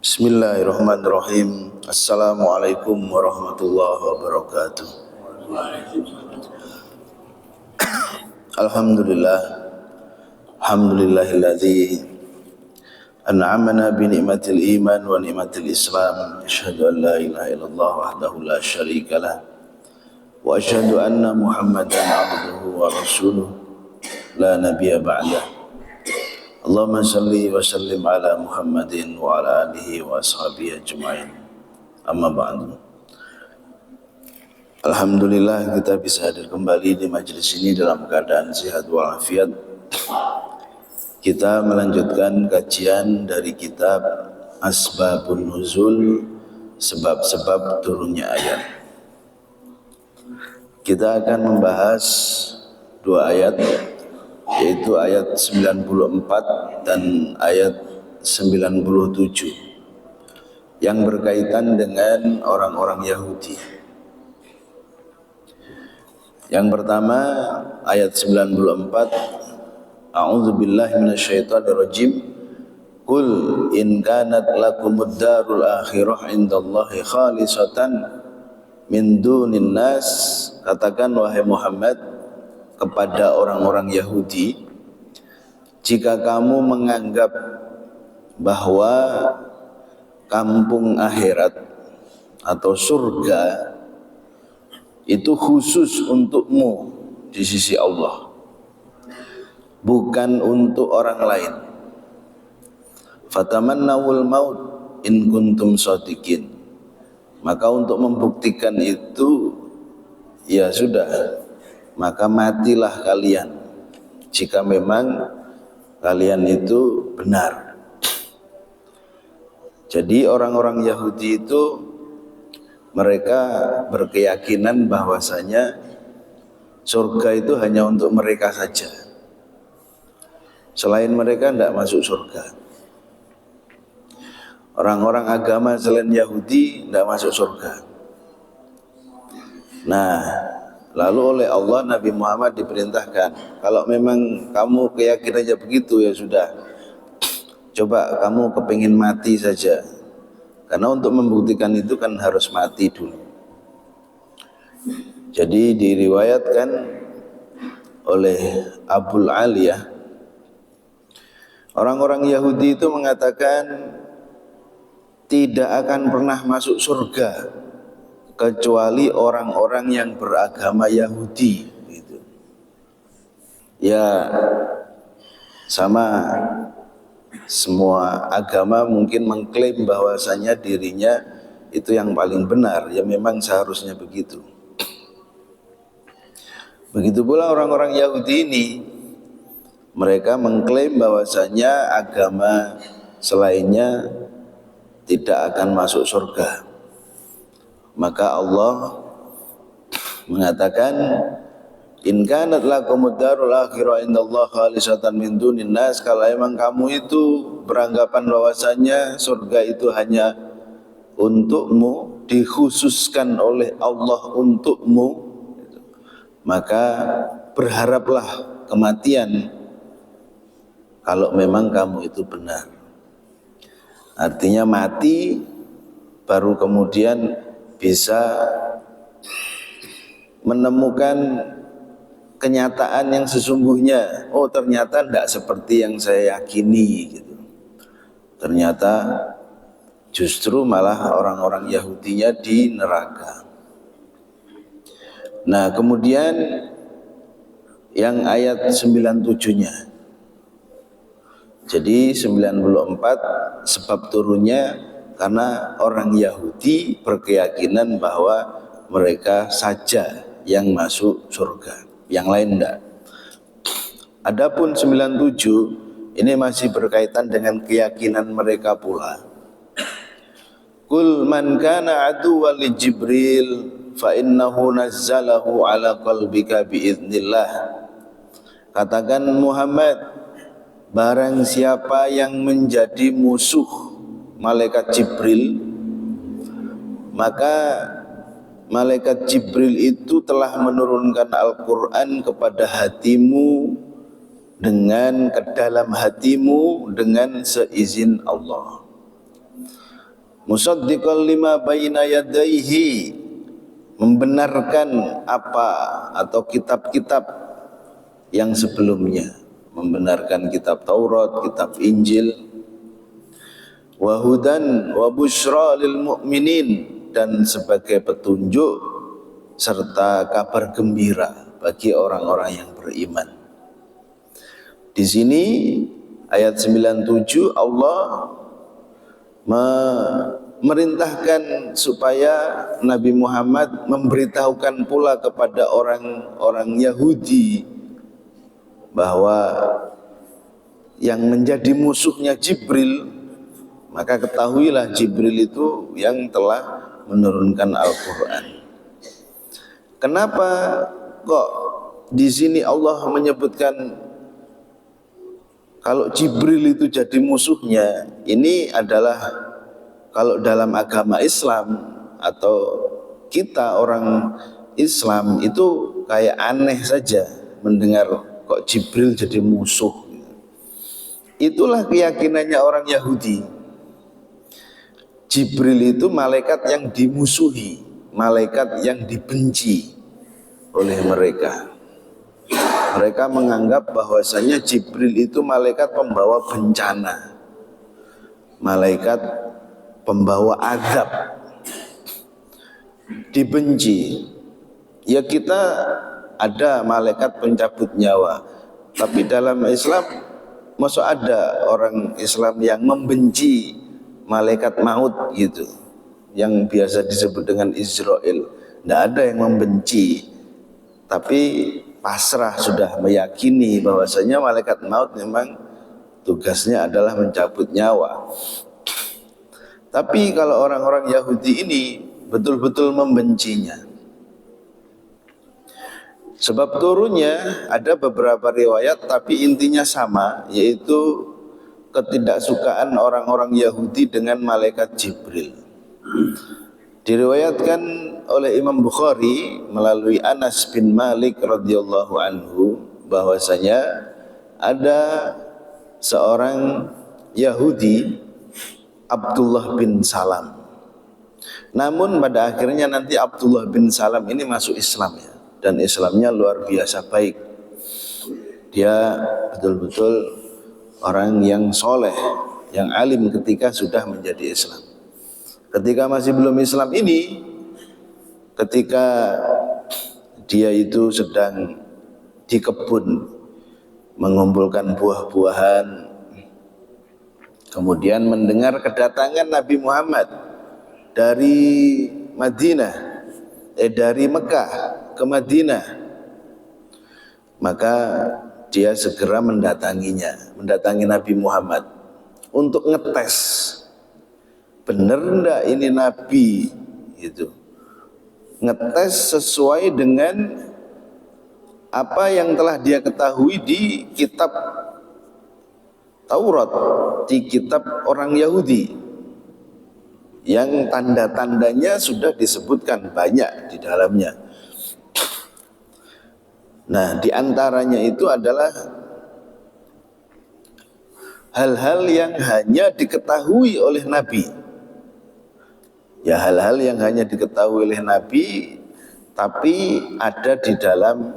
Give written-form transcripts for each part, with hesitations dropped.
Bismillahirrahmanirrahim. Assalamualaikum warahmatullahi wabarakatuh. Alhamdulillah. Alhamdulillahilladzi an'amana bi ni'matil iman wa ni'matil islam. Asyhadu an la ilaha illallah wahdahu la syarikalah wa asyhadu anna Muhammadan abduhu wa rasuluh la nabiyya ba'dah. Allahumma salli wa sallim ala Muhammadin wa ala alihi wa ashabihi ajma'in. Amma ba'du. Alhamdulillah kita bisa hadir kembali di majelis ini dalam keadaan sehat walafiat. Kita melanjutkan kajian dari kitab Asbabun Nuzul, sebab-sebab turunnya ayat. Kita akan membahas dua ayat, yaitu ayat 94 dan ayat 97 yang berkaitan dengan orang-orang Yahudi. Yang pertama ayat 94, A'udzubillahi minasyaitonirrajim. Qul in kanat lakumud darul akhirah indallahi khalisatan min dunin nas. Katakan wahai Muhammad kepada orang-orang Yahudi, jika kamu menganggap bahwa kampung akhirat atau surga itu khusus untukmu di sisi Allah, bukan untuk orang lain, fatamannawul maut in kuntum shadiqin, maka untuk membuktikan itu ya sudah, maka matilah kalian jika memang kalian itu benar. Jadi orang-orang Yahudi itu mereka berkeyakinan bahwasanya surga itu hanya untuk mereka saja. Selain mereka tidak masuk surga. Orang-orang agama selain Yahudi tidak masuk surga. Nah, lalu oleh Allah Nabi Muhammad diperintahkan, kalau memang kamu keyakinannya begitu ya sudah, coba kamu kepingin mati saja, karena untuk membuktikan itu kan harus mati dulu. Jadi diriwayatkan oleh Abul Aliyah, orang-orang Yahudi itu mengatakan tidak akan pernah masuk surga kecuali orang-orang yang beragama Yahudi gitu. Ya sama, semua agama mungkin mengklaim bahwasanya dirinya itu yang paling benar, ya memang seharusnya begitu. Begitu pula orang-orang Yahudi ini, mereka mengklaim bahwasanya agama selainnya tidak akan masuk surga. Maka Allah mengatakan, in kanat lakumud darul akhirah indallahi khalisatan min dunin nas. Kalau emang kamu itu beranggapan bahwasanya surga itu hanya untukmu, dikhususkan oleh Allah untukmu, maka berharaplah kematian kalau memang kamu itu benar. Artinya mati baru kemudian bisa menemukan kenyataan yang sesungguhnya. Oh, ternyata tidak seperti yang saya yakini gitu. Ternyata justru malah orang-orang Yahudinya di neraka. Nah, kemudian yang ayat 97-nya. Jadi 94 sebab turunnya karena orang Yahudi berkeyakinan bahwa mereka saja yang masuk surga, yang lain tidak. Adapun 97 ini masih berkaitan dengan keyakinan mereka pula. Qul man kana aduwwan li Jibril fa innahu nazzalahu ala qalbika biiznillah. Katakan Muhammad, barang siapa yang menjadi musuh malaikat Jibril, maka malaikat Jibril itu telah menurunkan Al-Quran kepada hatimu dengan ke dalam hatimu dengan seizin Allah. musaddiqan lima baina yadayhi, membenarkan apa atau kitab-kitab yang sebelumnya, membenarkan kitab Taurat, kitab Injil, wa hudan wa busyra lil mu'minin, dan sebagai petunjuk serta kabar gembira bagi orang-orang yang beriman. Di sini ayat 97 Allah memerintahkan supaya Nabi Muhammad memberitahukan pula kepada orang-orang Yahudi bahwa yang menjadi musuhnya Jibril, maka ketahuilah Jibril itu yang telah menurunkan Al-Quran. Kenapa kok di sini Allah menyebutkan kalau Jibril itu jadi musuhnya? Ini adalah kalau dalam agama Islam atau kita orang Islam itu kayak aneh saja mendengar kok Jibril jadi musuh. Itulah keyakinannya orang Yahudi. Jibril itu malaikat yang dimusuhi, malaikat yang dibenci oleh mereka. Mereka menganggap bahwasanya Jibril itu malaikat pembawa bencana, malaikat pembawa azab, dibenci. Ya, kita ada malaikat pencabut nyawa, tapi dalam Islam masa ada orang Islam yang membenci malaikat maut gitu, yang biasa disebut dengan Israel? Tidak ada yang membenci, tapi pasrah, sudah meyakini bahwasanya malaikat maut memang tugasnya adalah mencabut nyawa. Tapi kalau orang-orang Yahudi ini betul-betul membencinya. Sebab turunnya ada beberapa riwayat, tapi intinya sama, yaitu ketidaksukaan orang-orang Yahudi dengan malaikat Jibril. Diriwayatkan oleh Imam Bukhari melalui Anas bin Malik radhiyallahu anhu bahwasanya ada seorang Yahudi, Abdullah bin Salam. Namun pada akhirnya nanti Abdullah bin Salam ini masuk Islam ya, dan Islamnya luar biasa baik. Dia betul-betul orang yang soleh, yang alim ketika sudah menjadi Islam. Ketika masih belum Islam ini, ketika dia itu sedang di kebun mengumpulkan buah-buahan, kemudian mendengar kedatangan Nabi Muhammad dari dari Mekah ke Madinah, maka dia segera mendatangi Nabi Muhammad untuk ngetes, benar enggak ini Nabi itu, ngetes sesuai dengan apa yang telah dia ketahui di kitab Taurat, di kitab orang Yahudi, yang tanda-tandanya sudah disebutkan banyak di dalamnya. Nah, di antaranya itu adalah hal-hal yang hanya diketahui oleh Nabi. Ya, hal-hal yang hanya diketahui oleh Nabi, tapi ada di dalam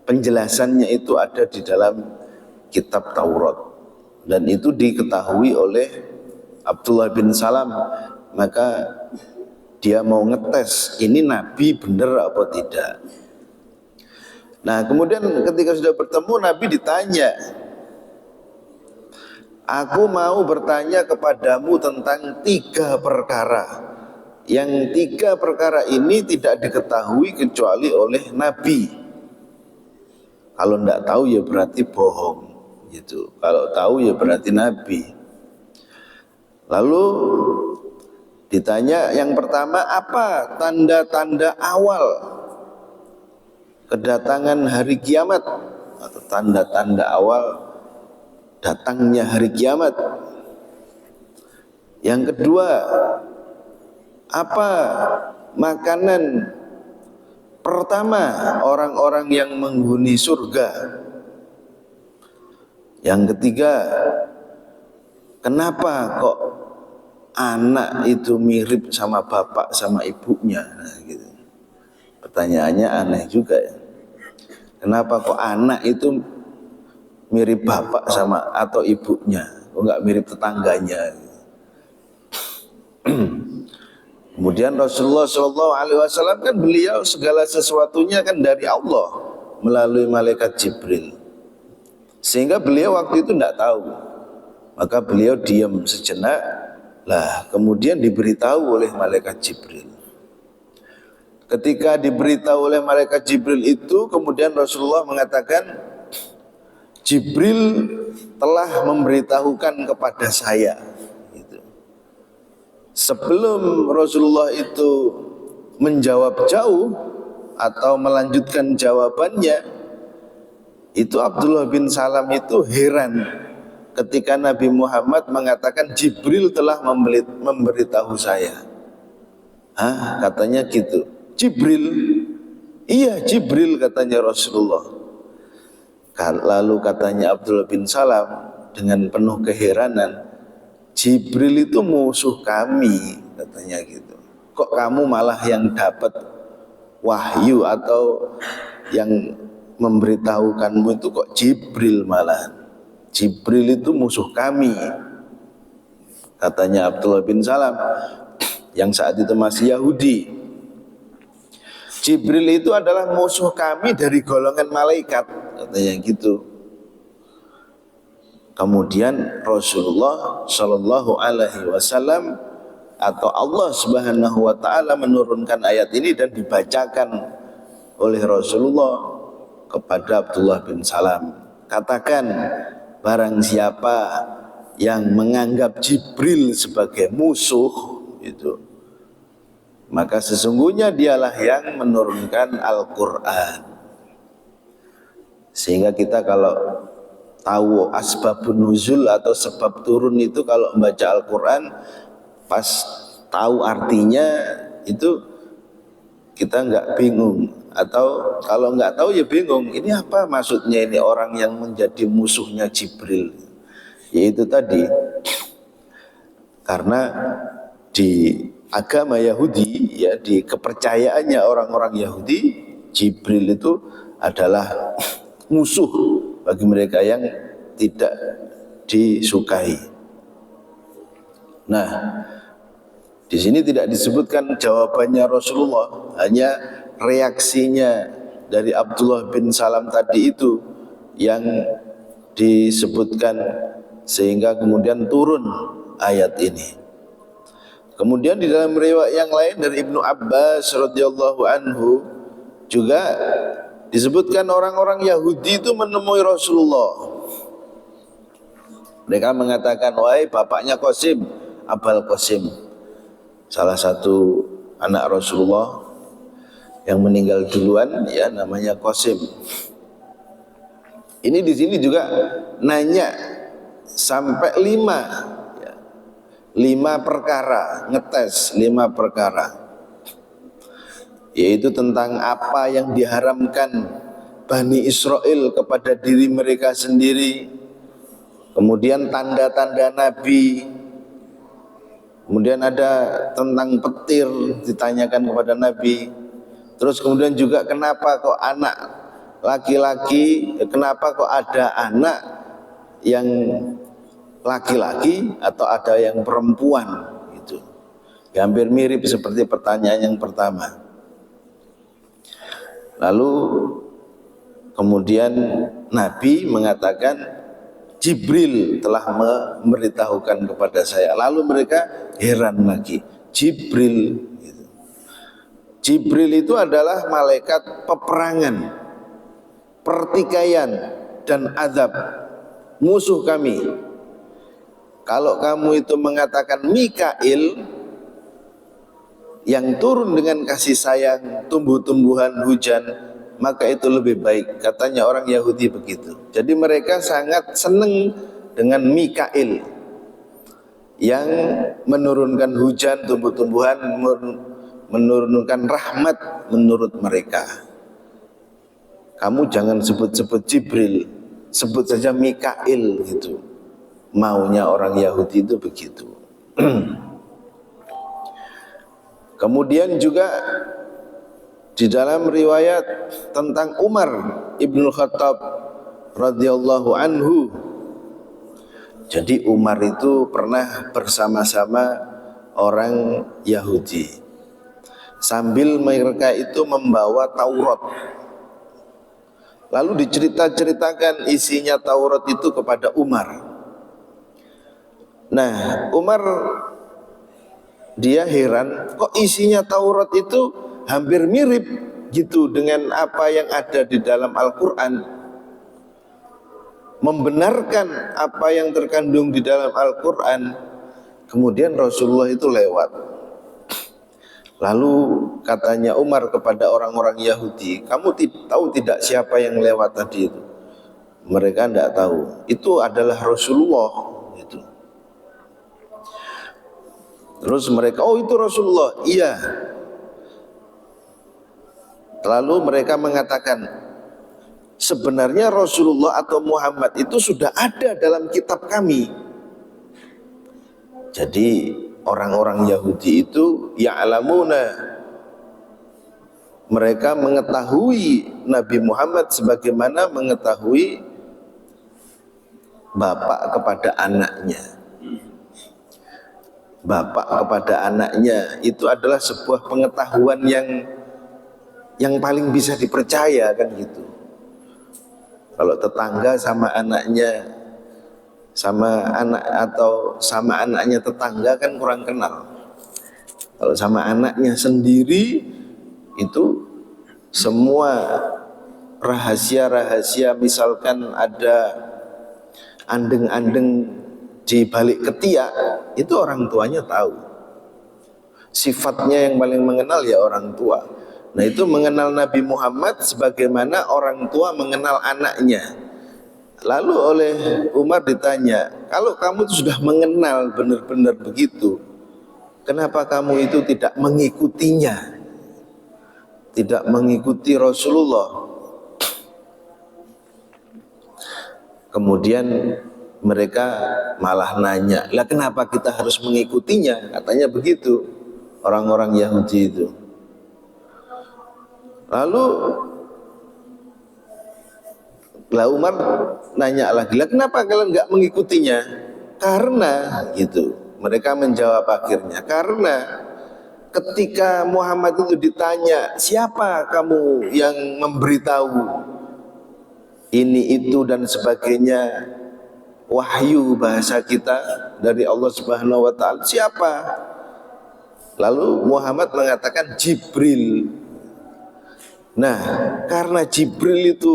penjelasannya, itu ada di dalam kitab Taurat, dan itu diketahui oleh Abdullah bin Salam. Maka dia mau ngetes ini Nabi benar apa tidak. Nah, kemudian ketika sudah bertemu, Nabi ditanya, aku mau bertanya kepadamu tentang 3 perkara. Yang 3 perkara ini tidak diketahui kecuali oleh Nabi. Kalau tidak tahu ya berarti bohong gitu. Kalau tahu ya berarti Nabi. Lalu ditanya yang pertama, apa tanda-tanda awal kedatangan hari kiamat, atau tanda-tanda awal datangnya hari kiamat. Yang kedua, apa makanan pertama orang-orang yang menghuni surga. Yang ketiga, kenapa kok anak itu mirip sama bapak sama ibunya? Nah, gitu. Pertanyaannya aneh juga ya. Kenapa kok anak itu mirip bapak sama atau ibunya? Kok nggak mirip tetangganya? Kemudian Rasulullah SAW kan beliau segala sesuatunya kan dari Allah melalui malaikat Jibril. Sehingga beliau waktu itu tidak tahu. Maka beliau diam sejenak. Lah kemudian diberitahu oleh malaikat Jibril. Ketika diberitahu oleh malaikat Jibril itu, kemudian Rasulullah mengatakan, Jibril telah memberitahukan kepada saya. Gitu. Sebelum Rasulullah itu menjawab jauh atau melanjutkan jawabannya, itu Abdullah bin Salam itu heran ketika Nabi Muhammad mengatakan Jibril telah memberitahu saya. Hah, katanya gitu. Jibril? Iya Jibril, katanya Rasulullah. Lalu katanya Abdullah bin Salam dengan penuh keheranan, Jibril itu musuh kami, katanya gitu. Kok kamu malah yang dapat wahyu atau yang memberitahukanmu itu kok Jibril malah? Jibril itu musuh kami, katanya Abdullah bin Salam yang saat itu masih Yahudi. Jibril itu adalah musuh kami dari golongan malaikat, katanya gitu. Kemudian Rasulullah Shallallahu Alaihi Wasallam atau Allah Subhanahu Wa Taala menurunkan ayat ini dan dibacakan oleh Rasulullah kepada Abdullah bin Salam. Katakan, barang siapa yang menganggap Jibril sebagai musuh itu, maka sesungguhnya dialah yang menurunkan Al-Quran. Sehingga kita kalau tahu asbabun nuzul atau sebab turun itu, kalau membaca Al-Quran pas tahu artinya itu kita nggak bingung. Atau kalau nggak tahu ya bingung, ini apa maksudnya ini orang yang menjadi musuhnya Jibril. Yaitu tadi, karena di agama Yahudi, ya di kepercayaannya orang-orang Yahudi, Jibril itu adalah musuh bagi mereka yang tidak disukai. Nah, di sini tidak disebutkan jawabannya Rasulullah, hanya reaksinya dari Abdullah bin Salam tadi itu yang disebutkan, sehingga kemudian turun ayat ini. Kemudian di dalam riwayat yang lain dari Ibnu Abbas radhiyallahu anhu juga disebutkan orang-orang Yahudi itu menemui Rasulullah. Mereka mengatakan, wahai bapaknya Qasim, Abul Qasim, salah satu anak Rasulullah yang meninggal duluan, ya namanya Qasim. Ini di sini juga nanya sampai 5 perkara, ngetes 5 perkara, yaitu tentang apa yang diharamkan Bani Israel kepada diri mereka sendiri, kemudian tanda-tanda Nabi, kemudian ada tentang petir ditanyakan kepada Nabi, terus kemudian juga kenapa kok anak laki-laki, kenapa kok ada anak yang laki-laki atau ada yang perempuan, itu ya, hampir mirip seperti pertanyaan yang pertama. Lalu kemudian Nabi mengatakan Jibril telah memberitahukan kepada saya. Lalu mereka heran lagi, Jibril gitu. Jibril itu adalah malaikat peperangan, pertikaian dan azab, musuh kami. Kalau kamu itu mengatakan Mikail yang turun dengan kasih sayang, tumbuh-tumbuhan, hujan, maka itu lebih baik, katanya orang Yahudi begitu. Jadi mereka sangat senang dengan Mikail yang menurunkan hujan, tumbuh-tumbuhan, menurunkan rahmat menurut mereka. Kamu jangan sebut-sebut Jibril, sebut saja Mikail gitu. Maunya orang Yahudi itu begitu. Kemudian juga di dalam riwayat tentang Umar ibn Khattab radhiyallahu anhu, jadi Umar itu pernah bersama-sama orang Yahudi sambil mereka itu membawa Taurat. Lalu diceritakan isinya Taurat itu kepada Umar. Nah, Umar dia heran, kok isinya Taurat itu hampir mirip gitu dengan apa yang ada di dalam Al-Quran, membenarkan apa yang terkandung di dalam Al-Quran. Kemudian Rasulullah itu lewat. Lalu katanya Umar kepada orang-orang Yahudi, kamu tahu tidak siapa yang lewat tadi itu? Mereka tidak tahu. Itu adalah Rasulullah gitu. Terus mereka, oh itu Rasulullah. Iya. Lalu mereka mengatakan, sebenarnya Rasulullah atau Muhammad itu sudah ada dalam kitab kami. Jadi orang-orang Yahudi itu ya'lamuna, mereka mengetahui Nabi Muhammad sebagaimana mengetahui bapak kepada anaknya. Bapak kepada anaknya itu adalah sebuah pengetahuan yang paling bisa dipercaya, kan gitu. Kalau tetangga sama anaknya, sama anak atau sama anaknya tetangga kan kurang kenal. Kalau sama anaknya sendiri itu semua rahasia-rahasia, misalkan ada andeng-andeng di balik ketiak, itu orang tuanya tahu. Sifatnya yang paling mengenal ya orang tua. Nah, itu mengenal Nabi Muhammad sebagaimana orang tua mengenal anaknya. Lalu oleh Umar ditanya, kalau kamu sudah mengenal benar-benar begitu, kenapa kamu itu tidak mengikutinya, tidak mengikuti Rasulullah? Kemudian mereka malah nanya, lah kenapa kita harus mengikutinya? Katanya begitu orang-orang Yahudi itu. Lalu Umar nanya lagi, lah kenapa kalian nggak mengikutinya? Karena gitu, mereka menjawab akhirnya, karena ketika Muhammad itu ditanya, siapa kamu yang memberitahu ini itu dan sebagainya, wahyu bahasa kita dari Allah Subhanahu wa taala, siapa? Lalu Muhammad mengatakan Jibril. Nah, karena Jibril itu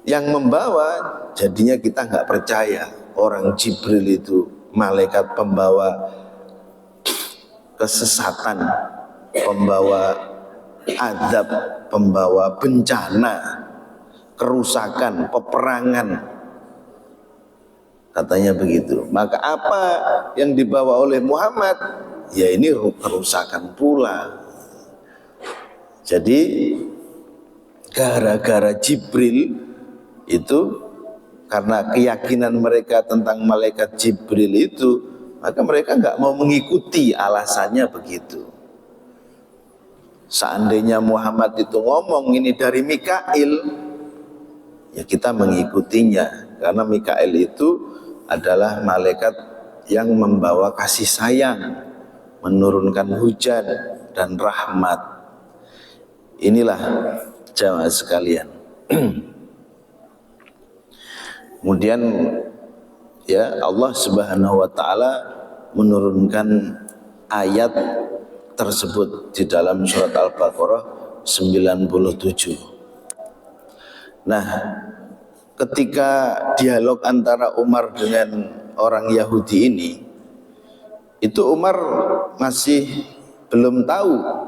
yang membawa, jadinya kita nggak percaya orang Jibril itu malaikat pembawa kesesatan, pembawa azab, pembawa bencana, kerusakan, peperangan, katanya begitu. Maka apa yang dibawa oleh Muhammad, ya ini kerusakan pula. Jadi gara-gara Jibril itu, karena keyakinan mereka tentang malaikat Jibril itu, maka mereka nggak mau mengikuti, alasannya begitu. Seandainya Muhammad itu ngomong ini dari Mikail, ya kita mengikutinya, karena Mikail itu adalah malaikat yang membawa kasih sayang, menurunkan hujan dan rahmat. Inilah jamaah sekalian. Kemudian ya Allah Subhanahu wa taala menurunkan ayat tersebut di dalam surat Al-Baqarah 97. Nah, ketika dialog antara Umar dengan orang Yahudi ini, itu Umar masih belum tahu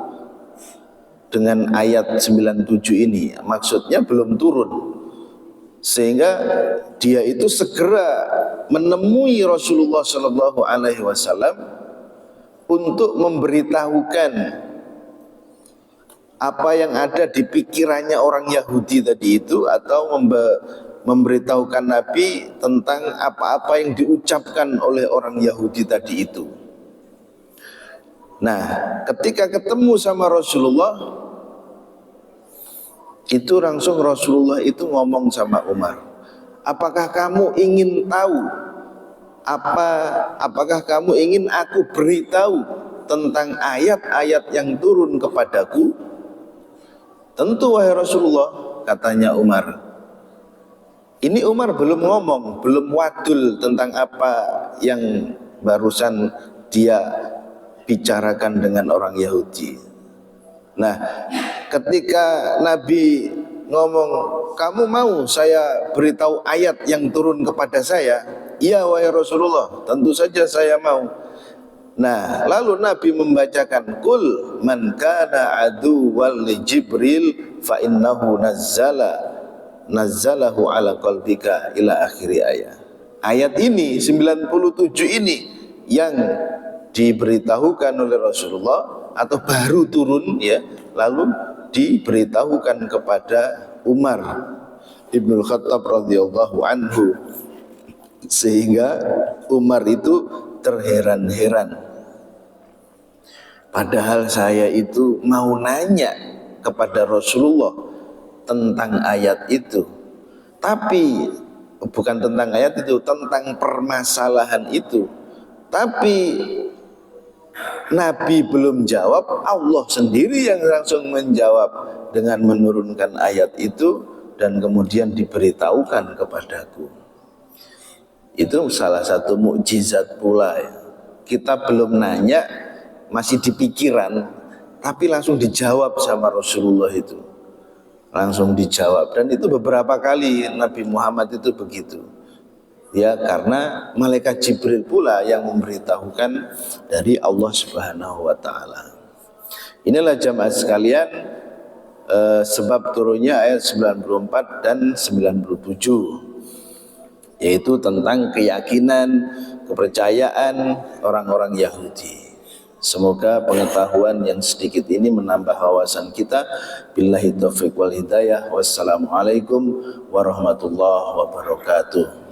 dengan ayat 97 ini, maksudnya belum turun. Sehingga dia itu segera menemui Rasulullah Shallallahu Alaihi Wasallam untuk memberitahukan apa yang ada di pikirannya orang Yahudi tadi itu, atau memberitahukan Nabi tentang apa-apa yang diucapkan oleh orang Yahudi tadi itu. Nah, ketika ketemu sama Rasulullah, itu langsung Rasulullah itu ngomong sama Umar, apakah kamu ingin tahu apakah kamu ingin aku beritahu tentang ayat-ayat yang turun kepadaku? Tentu wahai Rasulullah, katanya Umar. Ini Umar belum ngomong, belum wadul tentang apa yang barusan dia bicarakan dengan orang Yahudi. Nah, ketika Nabi ngomong, kamu mau saya beritahu ayat yang turun kepada saya? Iya wahai Rasulullah, tentu saja saya mau. Nah, lalu Nabi membacakan, Qul man kana aduwwal li Jibril fa innahu nazzalahu ala qalbika ila akhiri ayat. Ayat ini 97 ini yang diberitahukan oleh Rasulullah atau baru turun ya, lalu diberitahukan kepada Umar Ibnul Khattab radhiyallahu anhu, sehingga Umar itu terheran-heran. Padahal saya itu mau nanya kepada Rasulullah tentang ayat itu, tapi bukan tentang ayat itu, tentang permasalahan itu, tapi Nabi belum jawab, Allah sendiri yang langsung menjawab dengan menurunkan ayat itu dan kemudian diberitahukan kepadaku. Itu salah satu mukjizat pula ya. Kita belum nanya, masih di pikiran, tapi langsung dijawab sama Rasulullah itu. Langsung dijawab, dan itu beberapa kali Nabi Muhammad itu begitu. Ya, karena malaikat Jibril pula yang memberitahukan dari Allah Subhanahu wa taala. Inilah jamaah sekalian sebab turunnya ayat 94 dan 97, yaitu tentang keyakinan, kepercayaan orang-orang Yahudi. Semoga pengetahuan yang sedikit ini menambah wawasan kita. Billahi taufiq wal hidayah. Wassalamualaikum warahmatullahi wabarakatuh.